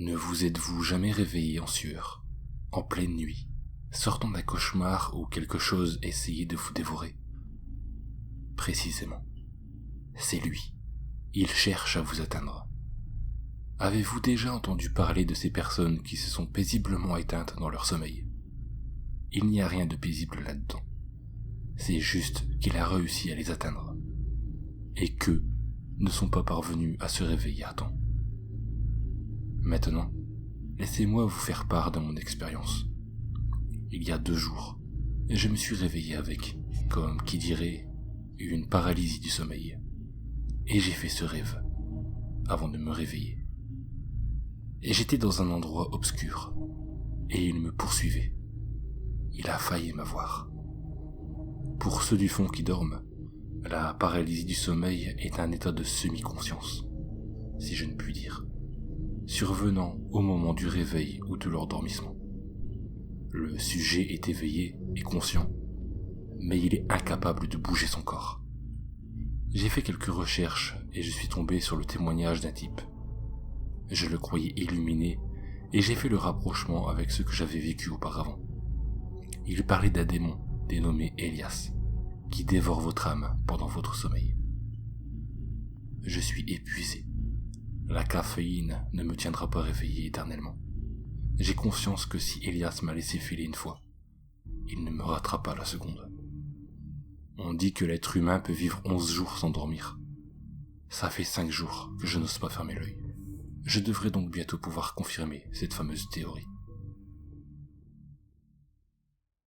Ne vous êtes-vous jamais réveillé en sueur, en pleine nuit, sortant d'un cauchemar où quelque chose essayait de vous dévorer? Précisément, c'est lui. Il cherche à vous atteindre. Avez-vous déjà entendu parler de ces personnes qui se sont paisiblement éteintes dans leur sommeil? Il n'y a rien de paisible là-dedans. C'est juste qu'il a réussi à les atteindre. Et qu'eux ne sont pas parvenus à se réveiller à temps. Maintenant, laissez-moi vous faire part de mon expérience. Il y a 2 jours, je me suis réveillé avec, comme qui dirait, une paralysie du sommeil. Et j'ai fait ce rêve, avant de me réveiller. Et j'étais dans un endroit obscur, et il me poursuivait. Il a failli m'avoir. Pour ceux du fond qui dorment, la paralysie du sommeil est un état de semi-conscience, si je ne puis dire, survenant au moment du réveil ou de l'endormissement. Le sujet est éveillé et conscient, mais il est incapable de bouger son corps. J'ai fait quelques recherches et je suis tombé sur le témoignage d'un type. Je le croyais illuminé et j'ai fait le rapprochement avec ce que j'avais vécu auparavant. Il parlait d'un démon dénommé Elias, qui dévore votre âme pendant votre sommeil. Je suis épuisé. La caféine ne me tiendra pas réveillé éternellement. J'ai conscience que si Elias m'a laissé filer une fois, il ne me ratera pas la seconde. On dit que l'être humain peut vivre 11 jours sans dormir. Ça fait 5 jours que je n'ose pas fermer l'œil. Je devrais donc bientôt pouvoir confirmer cette fameuse théorie.